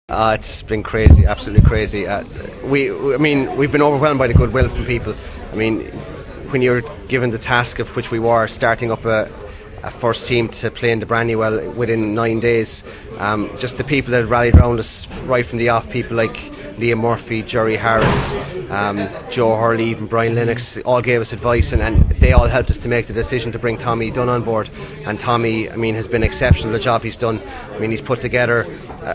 It's been crazy, absolutely crazy. We've been overwhelmed by the goodwill from people. I mean, when you're given the task of which we were, starting up a first team to play in the Brandywell within 9 days, just the people that rallied around us right from the off, people like Liam Murphy, Jerry Harris, Joe Hurley, even Brian Lennox, all gave us advice, and they all helped us to make the decision to bring Tommy Dunn on board. And Tommy, has been exceptional, the job he's done. He's put together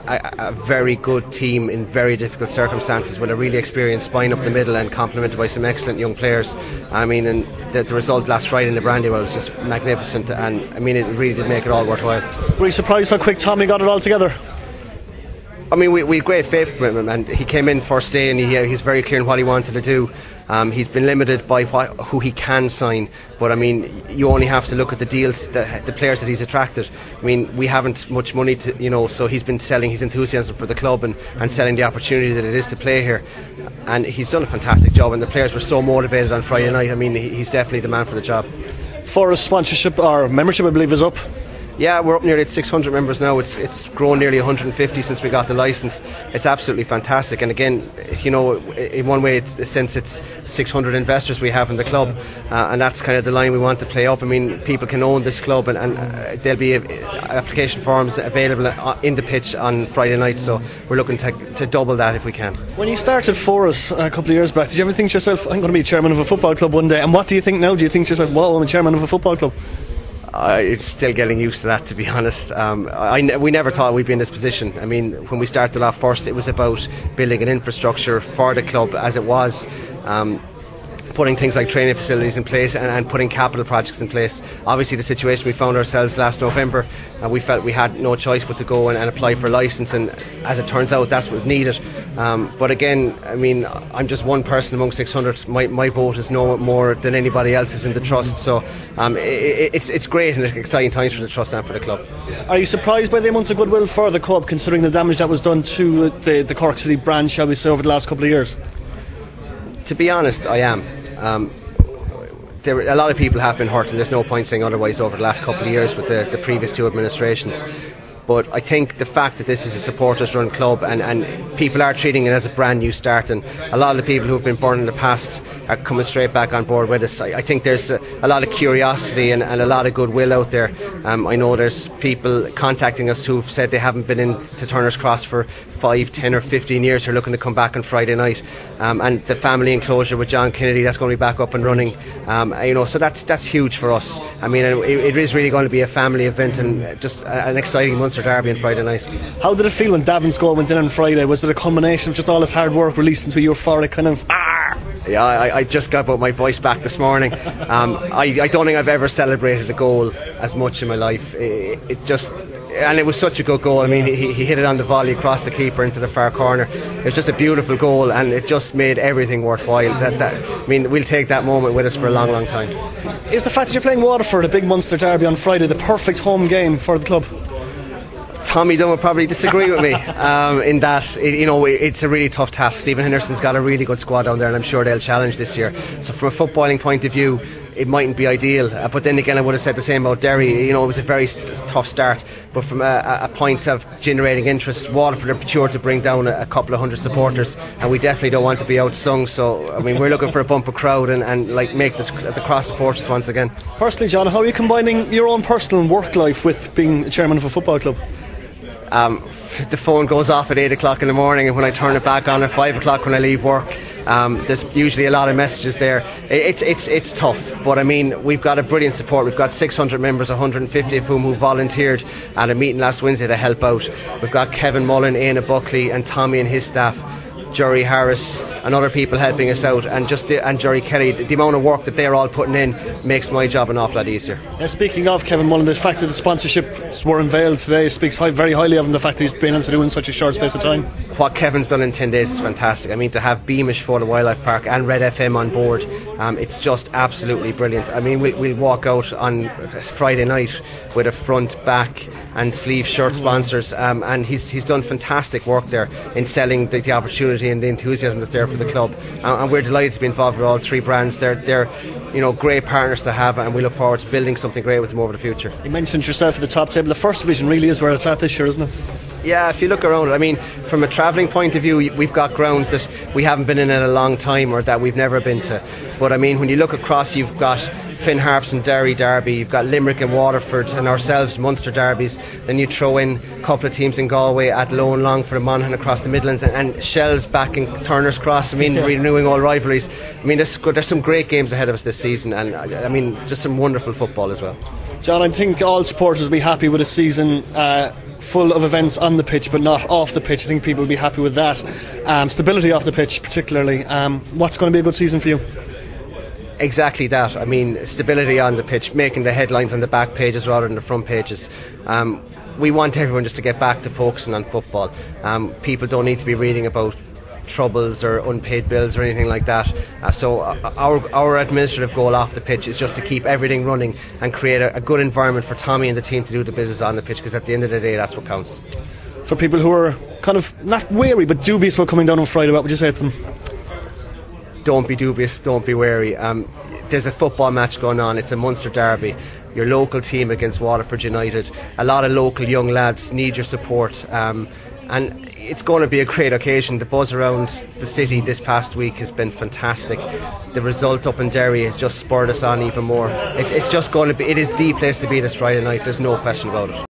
a very good team in very difficult circumstances with a really experienced spine up the middle and complemented by some excellent young players. And the result last Friday in the Brandywell was just magnificent, and it really did make it all worthwhile. Were you surprised how quick Tommy got it all together? We had great faith from him, and he came in first day and he's very clear in what he wanted to do. He's been limited by who he can sign, but you only have to look at the deals, the players that he's attracted. We haven't much money to, so he's been selling his enthusiasm for the club and selling the opportunity that it is to play here, and he's done a fantastic job, and the players were so motivated on Friday night. He's definitely the man for the job. For sponsorship or membership, I believe, is up. Yeah, we're up nearly at 600 members now. It's grown nearly 150 since we got the licence. It's absolutely fantastic. And again, in one way, since it's 600 investors we have in the club, and that's kind of the line we want to play up. People can own this club, and there'll be application forms available in the pitch on Friday night. So we're looking to double that if we can. When you started Foras a couple of years back, did you ever think to yourself, I'm going to be chairman of a football club one day? And what do you think now? Do you think to yourself, wow, I'm a chairman of a football club? I'm still getting used to that, to be honest. We never thought we'd be in this position. When we started off first, it was about building an infrastructure for the club as it was, putting things like training facilities in place and putting capital projects in place. Obviously, the situation we found ourselves last November, we felt we had no choice but to go and apply for a licence, and as it turns out, that's what was needed. But again, I'm just one person among 600. My vote is no more than anybody else's in the trust, so it's great and it's exciting times for the trust and for the club. Are you surprised by the amount of goodwill for the club, considering the damage that was done to the Cork City brand, shall we say, over the last couple of years? To be honest, I am. A lot of people have been hurt, and there's no point saying otherwise over the last couple of years with the previous two administrations. But I think the fact that this is a supporters run club and people are treating it as a brand new start, and a lot of the people who have been born in the past are coming straight back on board with us. I think there's a lot of curiosity and a lot of goodwill out there. I know there's people contacting us who've said they haven't been in to Turner's Cross for 5, 10 or 15 years, who are looking to come back on Friday night, and the family enclosure with John Kennedy, that's going to be back up and running. So that's huge for us. It is really going to be a family event and just an exciting Munster derby on Friday night. How did it feel when Davin's goal went in on Friday? Was it a combination of just all his hard work released into a euphoric kind of Yeah, I just got my voice back this morning. I don't think I've ever celebrated a goal as much in my life. And it was such a good goal. He hit it on the volley across the keeper into the far corner. It was just a beautiful goal, and it just made everything worthwhile. We'll take that moment with us for a long, long time. Is the fact that you're playing Waterford, a big Munster derby on Friday, the perfect home game for the club? Tommy Dunn would probably disagree with me in that it's a really tough task. Stephen Henderson's got a really good squad down there, and I'm sure they'll challenge this year. So from a footballing point of view, it mightn't be ideal, but then again I would have said the same about Derry. It was a very tough start, but from a point of generating interest, Waterford are sure to bring down a couple of hundred supporters, and we definitely don't want to be outsung. So we're looking for a bumper crowd and make the cross a fortress once again. Personally, John, how are you combining your own personal work life with being chairman of a football club? The phone goes off at 8 o'clock in the morning, and when I turn it back on at 5 o'clock when I leave work, there's usually a lot of messages there. It's tough, but we've got a brilliant support. We've got 600 members, 150 of whom volunteered at a meeting last Wednesday to help out. We've got Kevin Mullen, Éanna Buckley and Tommy and his staff, Jerry Harris and other people helping us out, and Jerry Kelly. The amount of work that they're all putting in makes my job an awful lot easier. Speaking of Kevin Mullen, the fact that the sponsorships were unveiled today speaks very highly of him, the fact that he's been able to do in such a short space of time. What Kevin's done in 10 days is fantastic. To have Beamish Fota Wildlife Park and Red FM on board, it's just absolutely brilliant. We'll walk out on Friday night with a front, back and sleeve shirt sponsors, and he's done fantastic work there in selling the opportunity and the enthusiasm that's there for the club, and we're delighted to be involved with all three brands. They're great partners to have, and we look forward to building something great with them over the future. You mentioned yourself at the top table. The first division really is where it's at this year, isn't it? Yeah, if you look around it, I mean, from a travelling point of view, we've got grounds that we haven't been in a long time or that we've never been to. But I mean, when you look across, you've got Finn Harps and Derry Derby, you've got Limerick and Waterford and ourselves, Munster derbies. Then you throw in a couple of teams in Galway, at Low and Long for the Monaghan across the Midlands, and Shells back in Turner's Cross. I mean, renewing all rivalries. I mean, there's some great games ahead of us this season, and I mean, just some wonderful football as well. John, I think all supporters will be happy with a season full of events on the pitch but not off the pitch. I think people will be happy with that. Stability off the pitch particularly. What's going to be a good season for you? Exactly that. I mean, stability on the pitch, making the headlines on the back pages rather than the front pages. We want everyone just to get back to focusing on football. People don't need to be reading about troubles or unpaid bills or anything like that. So our administrative goal off the pitch is just to keep everything running and create a good environment for Tommy and the team to do the business on the pitch, because at the end of the day, that's what counts. For people who are kind of not wary but dubious about coming down on Friday, what would you say to them? Don't be dubious, don't be wary. There's a football match going on. It's a Munster derby, your local team against Waterford United. A lot of local young lads need your support, and it's going to be a great occasion. The buzz around the city this past week has been fantastic. The result up in Derry has just spurred us on even more. It's just going to be, it is the place to be this Friday night, there's no question about it.